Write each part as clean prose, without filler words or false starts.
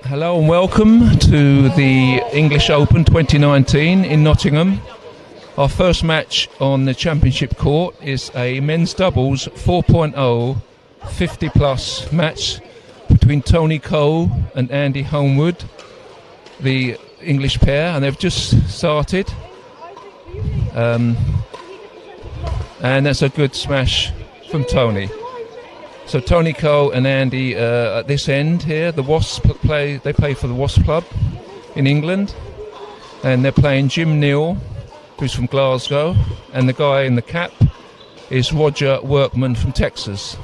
Hello and welcome to the English Open 2019 in Nottingham. Our first match on the championship court is a men's doubles 4.0 50 plus match between Tony Cole and Andy Homewood, the English pair, and they've just started. And that's a good smash from Tony. So Tony Cole and Andy at this end here, the Wasp play for the Wasp Club in England, and they're playing Jim Neal, who's from Glasgow, and the guy in the cap is Roger Workman from Texas.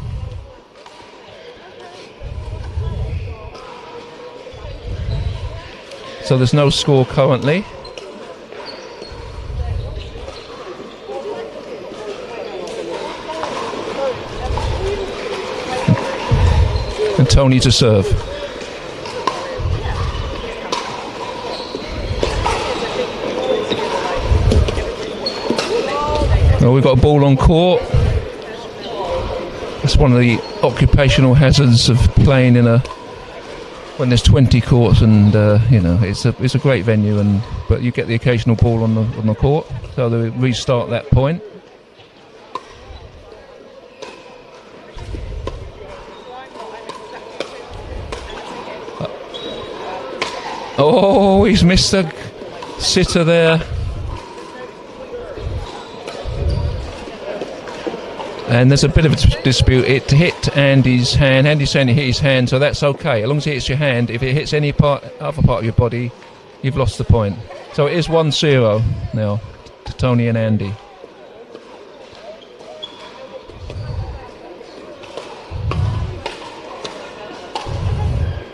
So there's no score currently. And Tony to serve. Well, we've got a ball on court. That's one of the occupational hazards of playing when there's 20 courts, and it's a great venue, but you get the occasional ball on the court. So they restart that point. Oh, he's missed a sitter there. And there's a bit of a dispute. It hit Andy's hand. Andy's saying it hit his hand, so that's okay. As long as it hits your hand, if it hits any other part of your body, you've lost the point. So it is 1-0 now to Tony and Andy.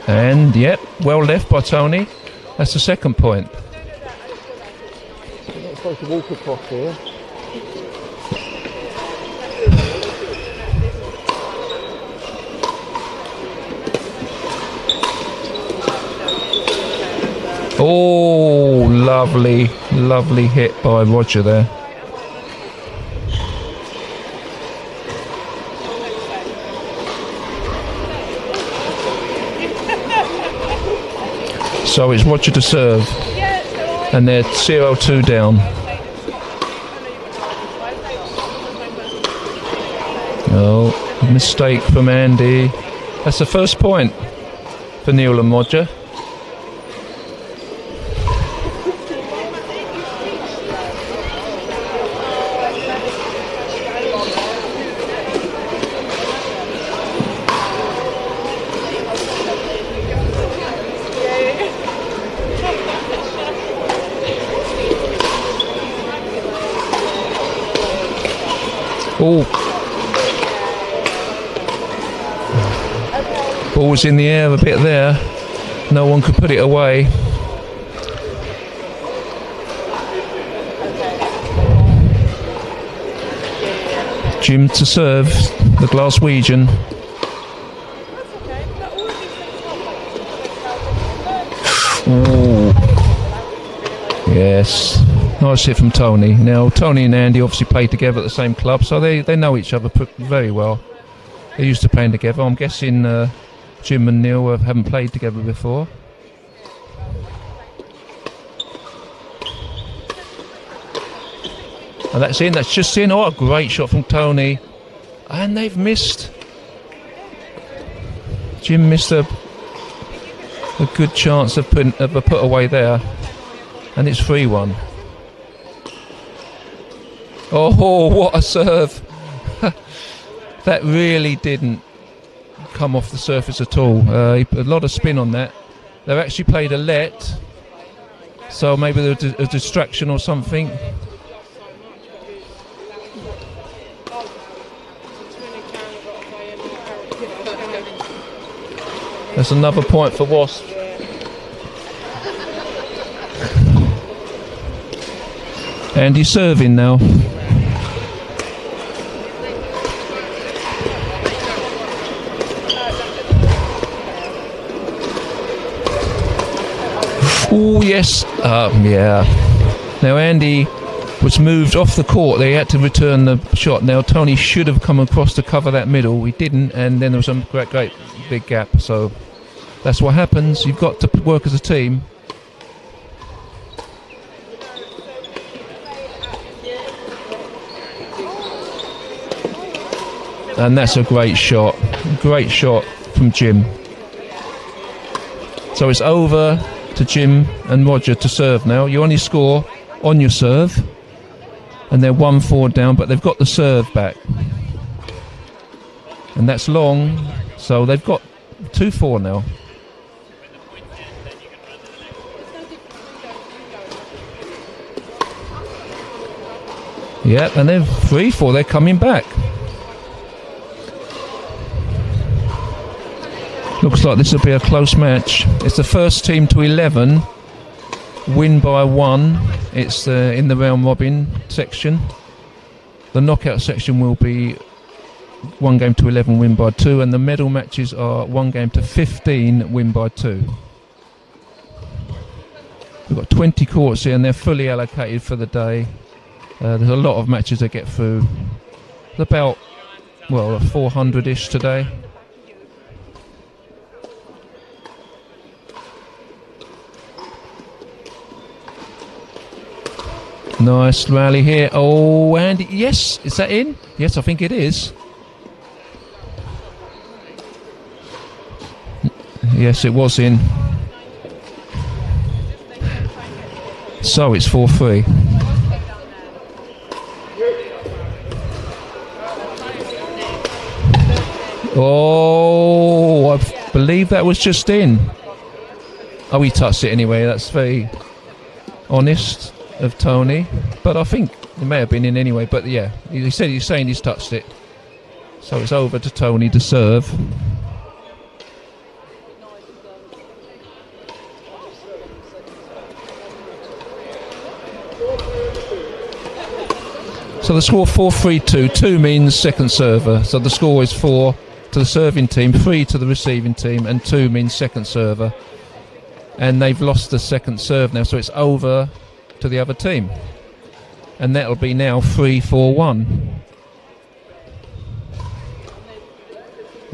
And, yep, well left by Tony. That's the second point. You're not supposed to walk across here. Oh, lovely hit by Roger there. So it's Roger to serve, and they're 0-2 down. Oh, mistake from Andy. That's the first point for Neil and Roger. Oh, ball was in the air a bit there. No one could put it away. Jim to serve, the Glaswegian. Oh, yes. Nice hit from Tony. Now, Tony and Andy obviously played together at the same club, so they know each other very well. They're used to playing together. I'm guessing Jim and Neil haven't played together before. And that's in. That's just in. Oh, a great shot from Tony. And they've missed. Jim missed a good chance of a put away there. And it's 3-1. Oh, what a serve. That really didn't come off the surface at all. A lot of spin on that. They've actually played a let, so maybe there was a distraction or something. That's another point for Wasp. And he's serving now. Oh, yes. Yeah. Now, Andy was moved off the court. They had to return the shot. Now, Tony should have come across to cover that middle. He didn't, and then there was a great big gap. So That's what happens. You've got to work as a team. And that's a great shot. Great shot from Jim. So it's over to Jim and Roger to serve now. You only score on your serve. And they're 1-4 down, but they've got the serve back. And that's long. So they've got 2-4 now. Yeah, and they're 3-4. They're coming back. Looks like this will be a close match. It's the first team to 11 win by 1. It's in the round robin section. The knockout section will be 1 game to 11 win by 2, and the medal matches are 1 game to 15 win by 2. We've got 20 courts here and they're fully allocated for the day. There's a lot of matches that get through. There's about 400-ish today. Nice rally here. Oh, and yes, is that in? Yes, I think it is. Yes, it was in. So it's 4-3. Oh, I believe that was just in. Oh, he touched it anyway. That's very honest of Tony, but I think it may have been in anyway. But yeah, he's saying he's touched it, so it's over to Tony to serve. So the score 4-3-2. 2 means second server, so the score is 4 to the serving team, 3 to the receiving team, and 2 means second server. And they've lost the second serve now, so it's over to the other team, and that'll be now 3-4-1.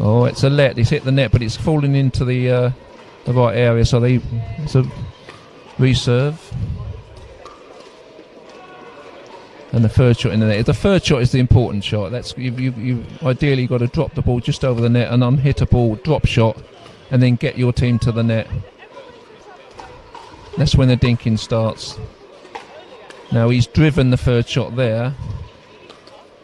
Oh, it's a let. It's hit the net, but it's fallen into the right area, so it's a reserve. And the third shot in the net. The third shot is the important shot. That's you ideally got to drop the ball just over the net, an unhittable drop shot, and then get your team to the net. That's when the dinking starts. Now he's driven the third shot there,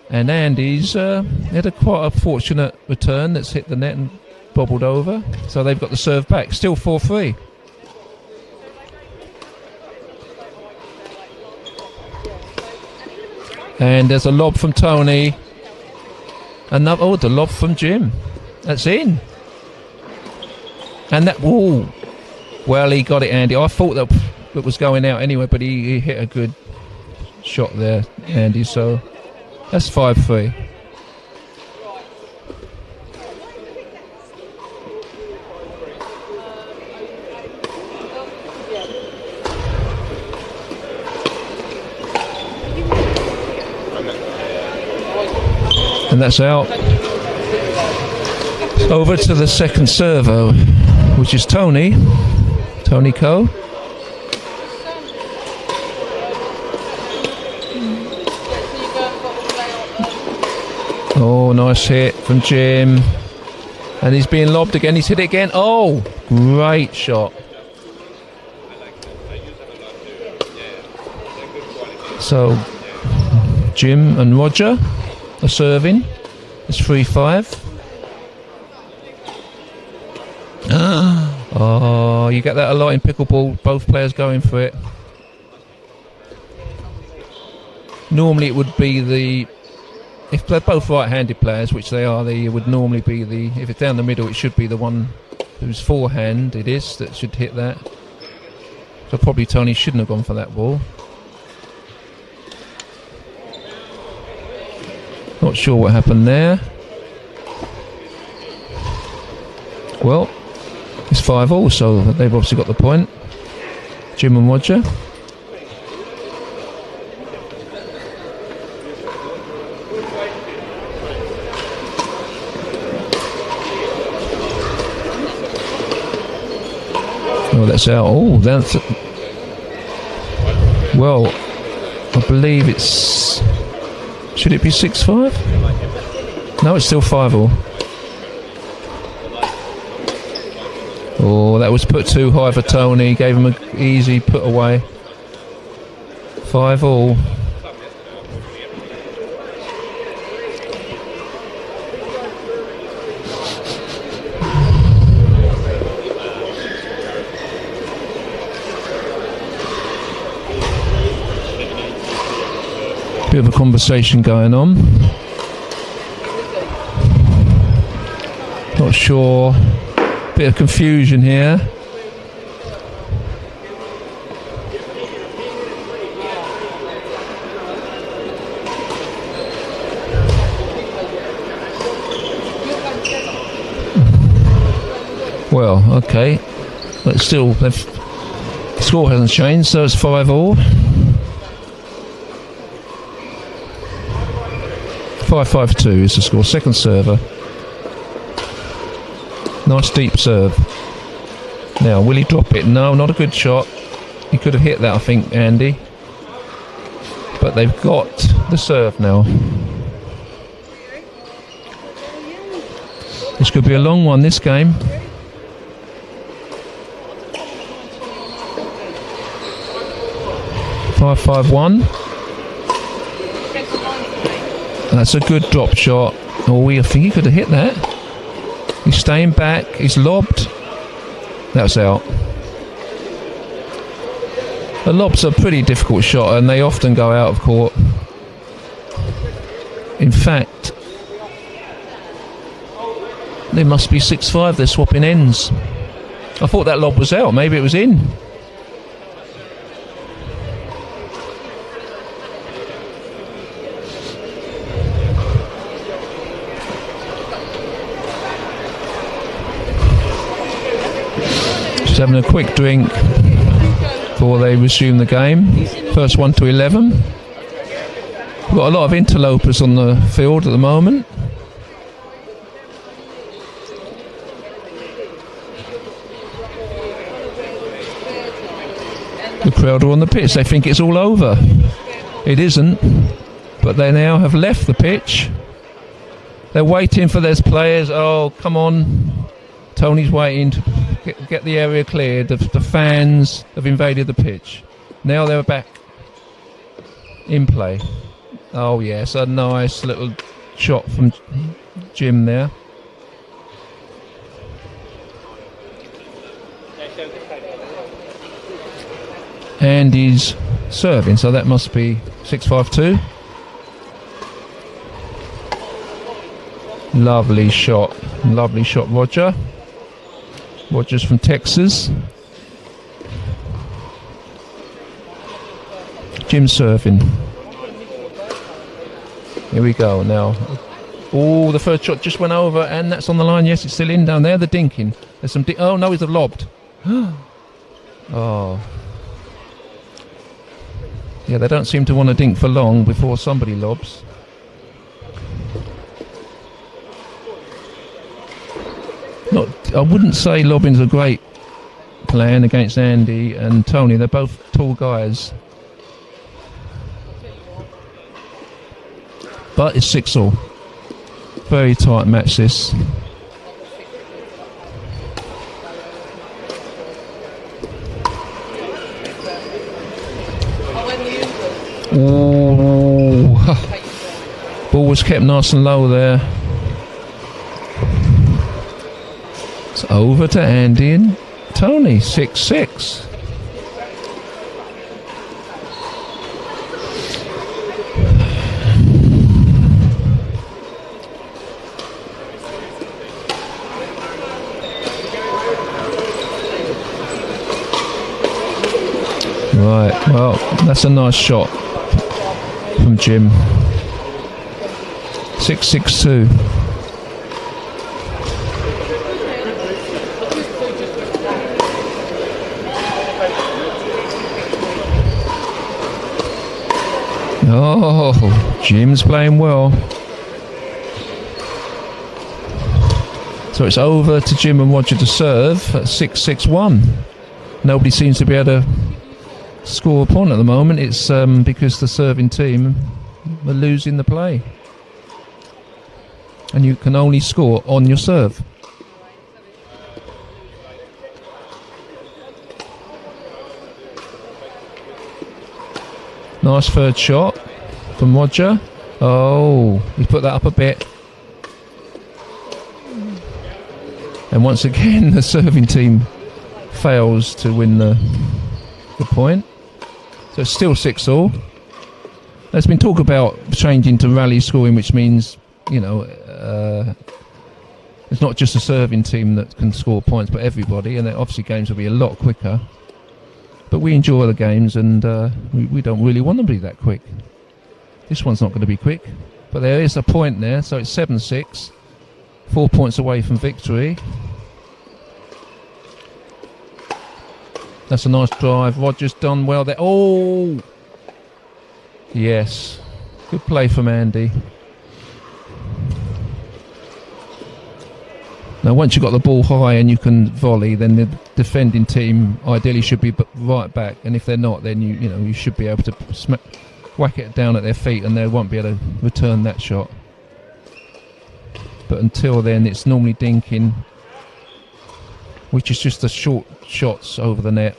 and Andy's had quite a fortunate return that's hit the net and bobbled over. So they've got the serve back. Still 4-3. And there's a lob from Tony. Another, the lob from Jim. That's in. And that, well, he got it, Andy. I thought that it was going out anyway, but he hit a good shot there, Andy. So that's 5-3. And that's out. Over to the second server, which is Tony Coe. Oh, nice hit from Jim. And he's being lobbed again. He's hit it again. Oh, great shot. So Jim and Roger are serving. It's 3-5. Oh, you get that a lot in pickleball. Both players going for it. Normally it would be if they're both right-handed players, which they are, they would normally be if it's down the middle, it should be the one whose forehand it is that should hit that. So probably Tony shouldn't have gone for that ball. Not sure what happened there. Well, it's 5-all, so they've obviously got the point. Jim and Roger. Oh, that's out. Oh, that's... Well, I believe it's... Should it be 6-5? No, it's still 5-all. Oh, that was put too high for Tony. Gave him an easy put away. 5-all. Bit of a conversation going on. Not sure. Bit of confusion here. Well, okay. But still, the score hasn't changed, so it's 5-all. 5-5-2 is the score. Second server. Nice deep serve. Now, will he drop it? No, not a good shot. He could have hit that, I think, Andy. But they've got the serve now. This could be a long one, this game. Five, 5-1. That's a good drop shot. Oh, I think he could have hit that. He's staying back. He's lobbed. That's out. The lob's a pretty difficult shot, and they often go out of court. In fact, they must be 6-5. They're swapping ends. I thought that lob was out. Maybe it was in. Having a quick drink before they resume the game. First 1 to 11. We've got a lot of interlopers on the field at the moment. The crowd are on the pitch. They think it's all over. It isn't, but they now have left the pitch. They're waiting for their players. Oh, come on. Tony's waiting to get the area cleared. The fans have invaded the pitch. Now they're back in play. Oh yes, a nice little shot from Jim there. And he's serving, so that must be 6-5-2. Lovely shot, Roger. Roger's from Texas. Jim serving. Here we go now. Oh, the first shot just went over, and that's on the line. Yes, it's still in down there. The dinking. There's some. Oh no, he's lobbed. Oh. Yeah, they don't seem to want to dink for long before somebody lobs. I wouldn't say lobbing's a great plan against Andy and Tony. They're both tall guys. But it's 6-all. Very tight match this. Ooh. Ball was kept nice and low there. It's over to Andy and Tony. 6-6. Right, well, that's a nice shot from Jim. 6-6-2. Oh, Jim's playing well. So it's over to Jim and Roger to serve at 6-6-1. nobody seems to be able to score a point at the moment. It's because the serving team are losing the play. And you can only score on your serve. Nice third shot from Roger. Oh, he put that up a bit. And once again, the serving team fails to win the point. So it's still 6-all. There's been talk about changing to rally scoring, which means, it's not just a serving team that can score points, but everybody. And obviously games will be a lot quicker. But we enjoy the games, and we don't really want them to be that quick. This one's not going to be quick. But there is a point there, so it's 7-6. 4 points away from victory. That's a nice drive. Roger's done well there. Oh! Yes. Good play from Andy. Now, once you've got the ball high and you can volley, then the defending team ideally should be right back. And if they're not, then you should be able to whack it down at their feet, and they won't be able to return that shot. But until then, it's normally dinking, which is just the short shots over the net.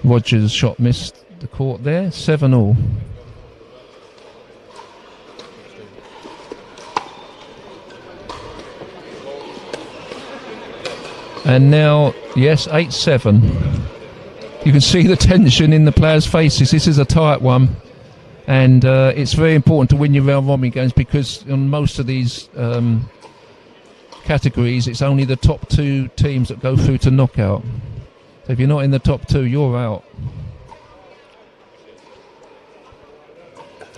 Roger's shot missed the court there. 7-all. And now, yes, 8-7. You can see the tension in the players' faces. This is a tight one. And it's very important to win your round robin games, because on most of these categories, it's only the top 2 teams that go through to knockout. So if you're not in the top 2, you're out.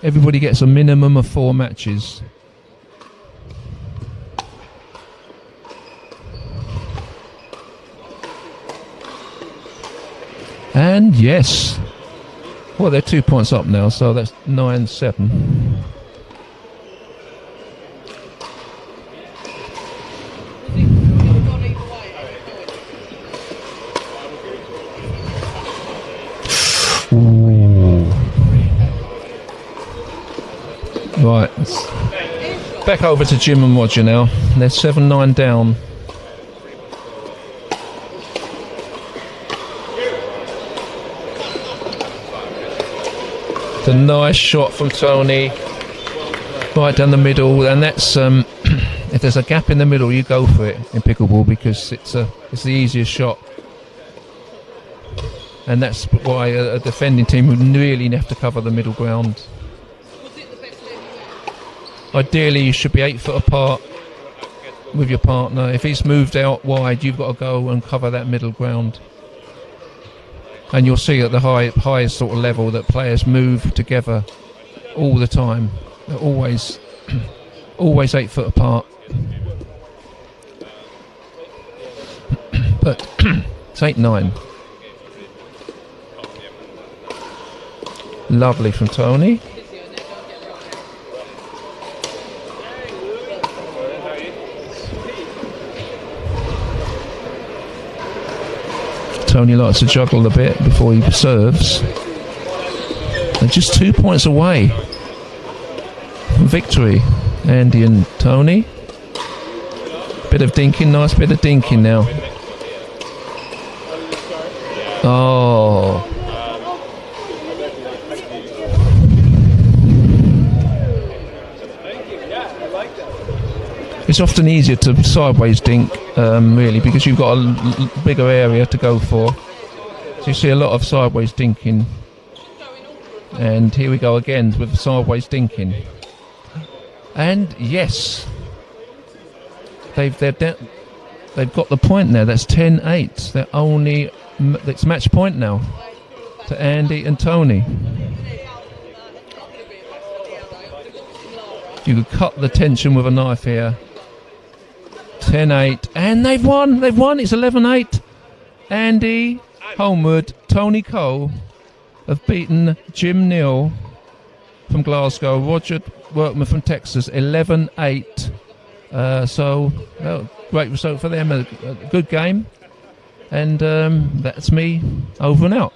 Everybody gets a minimum of 4 matches. And yes, well, they're 2 points up now, so that's 9-7. Right, back over to Jim and Roger now. They're 7-9 down. A nice shot from Tony, right down the middle, and that's if there's a gap in the middle, you go for it in pickleball, because it's the easiest shot, and that's why a defending team would really have to cover the middle ground. Ideally, you should be 8 foot apart with your partner. If he's moved out wide, you've got to go and cover that middle ground. And you'll see at the highest sort of level that players move together all the time. They're always 8 foot apart. But it's 8-9. Lovely from Tony. Tony likes to juggle a bit before he serves. They're just 2 points away from victory, Andy and Tony. Bit of dinking, nice bit of dinking now. Oh. It's often easier to sideways dink, really, because you've got a bigger area to go for. So you see a lot of sideways dinking. And here we go again with sideways dinking. And yes, they've got the point now. That's 10-8. They're only it's match point now to Andy and Tony. You could cut the tension with a knife here. 10-8, and they've won. It's 11-8. Andy Homewood, Tony Cole have beaten Jim Neal from Glasgow, Roger Workman from Texas, 11-8. So great result for them. A good game. And that's me over and out.